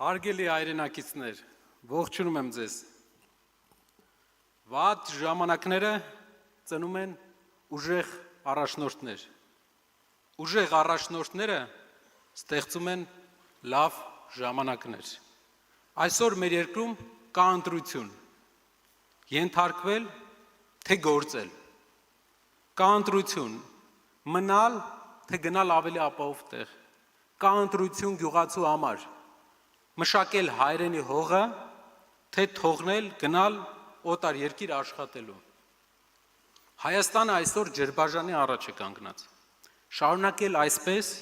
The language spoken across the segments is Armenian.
Հարգելի հայրենակիցներ, ողջունում եմ ձեզ։ Վատ ժամանակները ծնում են ուժեղ առաջնորդներ։ Ուժեղ առաջնորդները ստեղծում են լավ ժամանակներ։ Այսօր մեր երկրում կա ընտրություն։ Ենթարկվել, թե գործել։ Կա ընտրություն, մնալ, թե գնալ ավելի ապահով տեղ։ Կա ընտրություն գյուղացու համար։ Մշակել հայրենի հողը, թե թողնել, գնալ օտար երկիր աշխատելու։ Հայաստանը այսօր ջրբաժանի առաջ է կանգնած։ Շարունակել այսպես,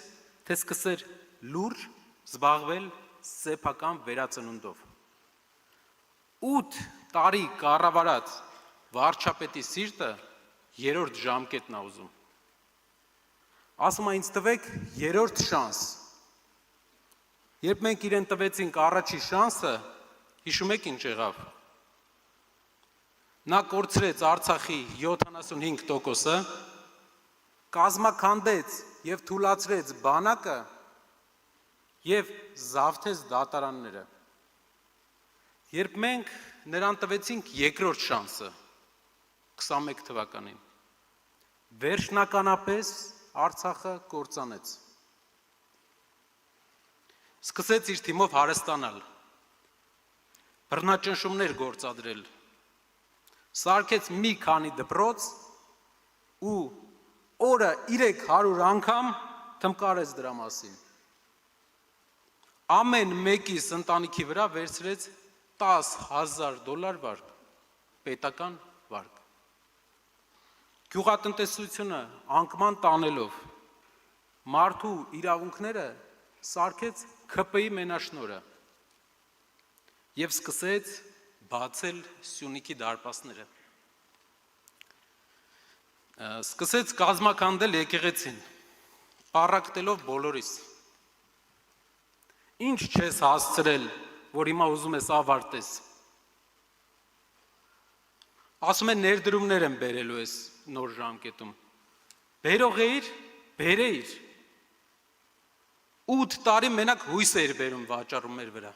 թե սկսեր լուրջ զբաղվել սեփական վերածնունդով։ 8 տարի կառավարած վարչապետի սիրտը երրորդ ժամկետն է ուզում։ Ասում է ինձ տվեք երրորդ շանս։ Երբ մենք իրեն տվեցինք առաջի շանսը, հիշում եք ինչ եղավ։ Նա կորցրեց Արցախի 75%-ը, կազմաքանդեց և թուլացրեց բանակը և զավթեց դատարանները։ Երբ մենք նրան տվեցինք երկրորդ շանսը, 21 թվականին, վերջնականապես Արցախը կործանեց։ Սկսեց իր թիմով հարստանալ, բռնաճնշումներ գործադրել, սարքեց մի քանի դպրոց ու օրը 300 անգամ թմկարեց դրա մասին։ Ամեն մեկիս ընտանիքի վրա վերցրեց $10,000 վարկ, պետական վարկ։ Գյուղատնտեսությունը անկման տանելով, մարդու իրավունքները սարքեց ՔՊ-ի մենաշնորհը և սկսեց բացել Սյունիքի դարպասները։ Սկսեց կազմաքանդել եկեղեցին, պառակտելով բոլորիս։ Ինչ չես հասցրել, որ հիմա ուզում ես ավարտես։ Ասում են ներդրումներ են բերելու ես նոր ժամկետում։ Բերող էիր, բերեիր։ 8 տարի մենակ հույս էր բերում վաճառում մեր վրա։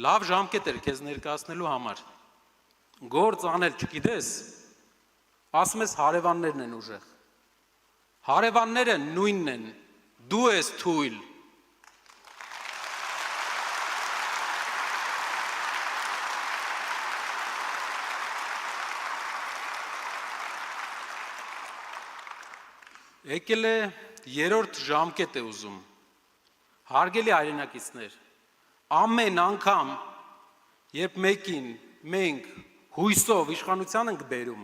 Լավ ժամկետ էր քեզ ներկայացնելու համար։ Գործ անել չգիտես, ասում ես հարևաններն են ուժեղ։ Հարևանները նույնն են, դու ես թույլ։ Եկել է երրորդ ժամկետ է ուզում։ Հարգելի հայրենակիցներ, ամեն անգամ, երբ մեկին մենք հույսով իշխանության ենք բերում,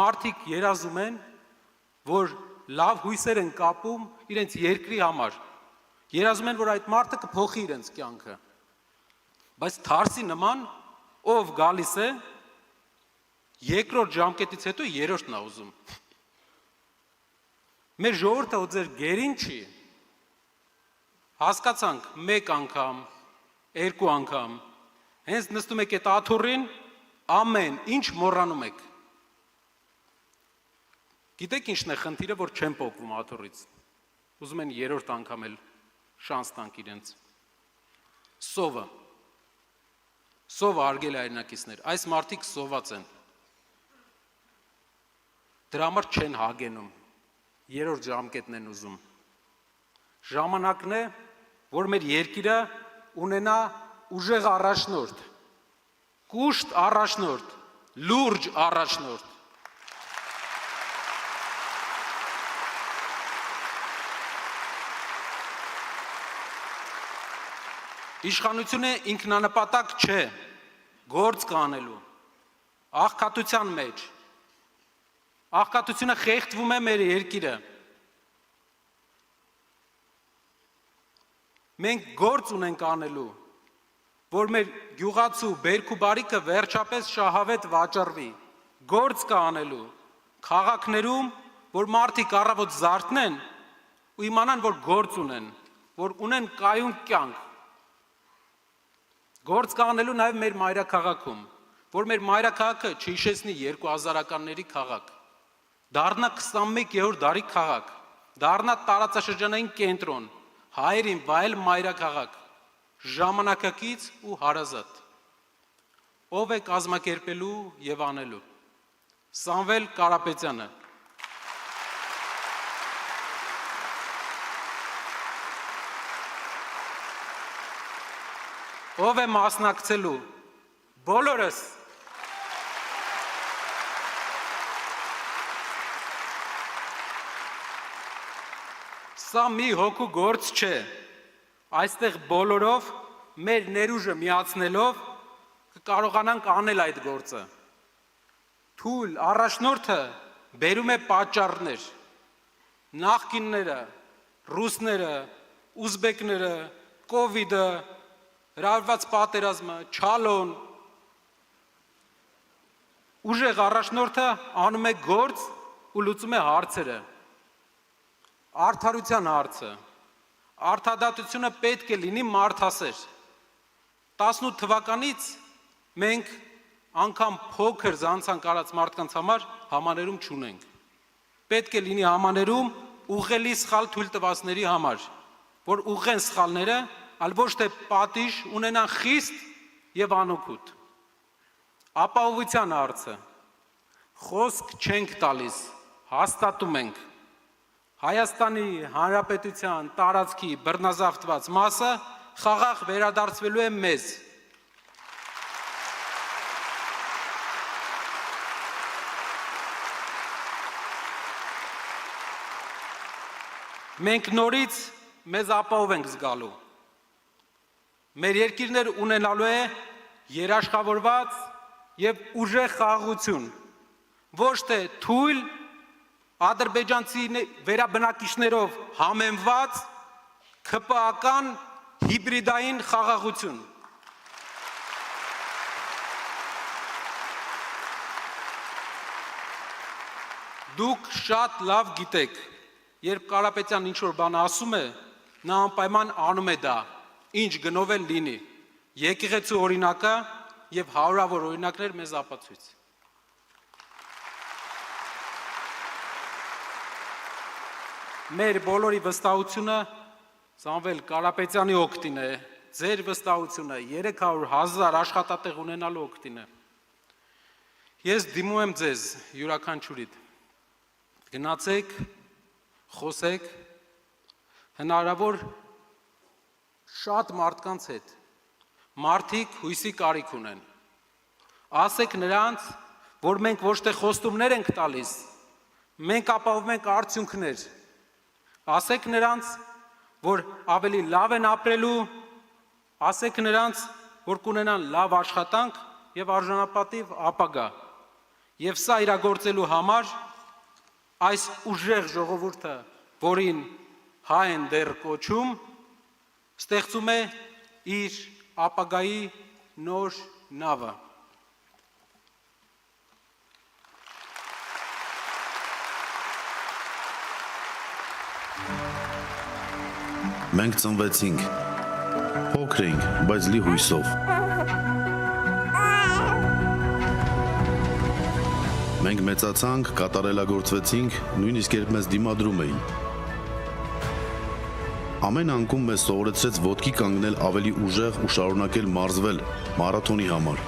մարդիկ երազում են, որ լավ հույսեր են կապում իրենց երկրի համար, երազում են, որ այդ մարդը կփոխի իրենց կյանքը, բայց թարսի նման, ով գալիս է, երկրորդ ժամկետից հետո երրորդն է ուզում։ Մեր ժողովուրդը ու ձեր գերին չի, հասկացանք մեկ անգամ, երկու անգամ, հենց նստում եք այդ աթոռին, ամեն ինչ մոռանում եք։ Գիտեք ինչն է խնդիրը, որ չեն պոկվում աթոռից, ուզում են երրորդ անգամ էլ շանս տանք իրենց։ Սովը, հարգելի հայրենակիցներ, այս մարդիկ սոված են, դրա համար չեն հագենում, երրորդ ժամկետն են ուզում։ Ժամանակն է, որ մեր երկիրը ունենա ուժեղ առաջնորդ, կուշտ առաջնորդ, լուրջ առաջնորդ։ Իշխանությունը ինքնանպատակ չէ, գործ կանելու, աղքատության մեջ։ Աղքատությունը խեղդվում է մեր երկիրը։ Մենք գործ ունենք անելու, որ մեր գյուղացու բերք ու բարիքը վերջապես շահավետ վաճառվի, գործ կա անելու, քաղաքներում, որ մարդիկ առավոտ զարթնեն ու իմանան, որ գործ ունեն, որ ունեն կայուն կյանք։ Գործ կա անելու նաև մեր մայրաքաղաքում, որ մեր մայրաքաղաքը չհիշեցնի 2000-ականների քաղաք, դառնա 21-րդ դարի քաղաք, դառնա տարածաշրջանային կենտրոն, հայերին վայել մայրաքաղաք, ժամանակակից ու հարազատ։ Ով է կազմակերպելու եւ անելու։ Սամվել Կարապետյանը։ Ով է մասնակցելու։ Բոլորս։ Սա մի հոգու գործ չէ, այստեղ բոլորով մեր ներուժը միացնելով կկարողանանք անել այդ գործը։ Թույլ առաջնորդը բերում է պատճառներ, նախկինները, ռուսները, ուզբեկները, կովիդը, հրավիրված պատերազմը, չալոն, ուժեղ առաջնորդը անում է գործ ու լուծում է հարցերը։ Արդարության հարցը, արդարադատությունը պետք է լինի մարդասեր։ 18 թվականից մենք անգամ փոքր զանցանք արած մարդկանց համար համաներում չունենք։ Պետք է լինի համաներում ուղղելի սխալ թույլ տվածների համար, որ ուղղեն սխալները, այլ ոչ թե պատիժ ունենան խիստ եւ անօգուտ։ Ապահովության հարցը, խոսք չենք տալիս, հաստատում ենք։ Հայաստանի Հանրապետության տարածքի բռնազավթված մասը խաղաղ վերադարձվելու է մեզ։ Մենք նորից մեզ ապահով ենք զգալու։ Մեր երկիրներ ունենալու է երաշխավորված եւ ուժեղ խաղաղություն, ոչ թե թույլ ադրբեջանցի վերաբնակիչներով համեմված ՔՊԱ-ական հիբրիդային խաղաղություն։ Դուք շատ լավ գիտեք, երբ Կարապետյան ինչ-որ բան ասում է, նա անպայման անում է դա, ինչ գնով էլ լինի։ Եկեղեցու օրինակը եւ հարյուրավոր օրինակներ մեզ ապացույց։ Մեր բոլորի վստահությունը Սամվել Կարապետյանի օգտին է, ձեր վստահությունը 300,000 աշխատատեղ ունենալու օգտին է։ Ես դիմում եմ ձեզ յուրաքանչյուրիդ։ Գնացեք, խոսեք, հնարավոր շատ մարդկանց հետ։ Մարդիկ հույսի կարիք ունեն։ Ասեք նրանց, որ մենք ոչ թե խոստումներ ենք տալիս, մենք ապահովում ենք արդյունքներ։ Ասեք նրանց, որ ավելի լավ են ապրելու, ասեք նրանց, որ կունենան լավ աշխատանք եւ արժանապատիվ ապագա։ Եվ սա իրագործելու համար այս ուժեղ ժողովուրդը, որին հայ են դեռ կոչում, ստեղծում է իր ապագայի նոր նավը։ Մենք ծնվեցինք, փոքր էինք, բայց լի հույսով։ Մենք մեծացանք, կատարելագործվեցինք, նույնիսկ երբ մեզ դիմադրում էին։ Ամեն անկում մեզ սովորեցրեց ոտքի կանգնել ավելի ուժեղ ու շարունակել մարզվել մարաթոնի համար։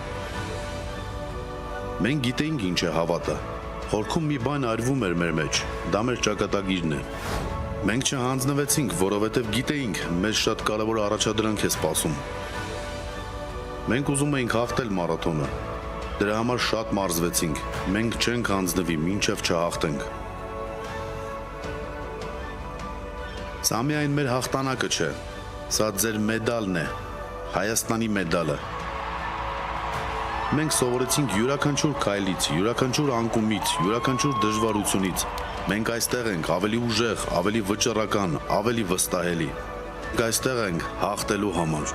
Մենք գիտեինք ինչ է հավատը։ Խորքում մի բան արվում էր մեր մեջ, դա մեր ճակատագիրն է։ Մենք չհանձնվեցինք, որովհետև գիտեինք, մեզ շատ կարևոր առաջադրանք է սպասում։ Մենք ուզում էինք հաղթել մարաթոնը։ Դրա համար շատ մարզվեցինք։ Մենք չենք հանձնվի, մինչև չհաղթենք։ Սա միայն մեր հաղթանակը չէ, սա ձեր մեդալն է, Հայաստանի մեդալը։ Մենք սովորեցինք յուրաքանչյուր քայլից, յուրաքանչյուր անկումից, յուրաքանչյուր դժվարությունից։ Մենք այստեղ ենք ավելի ուժեղ, ավելի վճռական, ավելի վստահելի։ Մենք այստեղ ենք հաղթելու համար։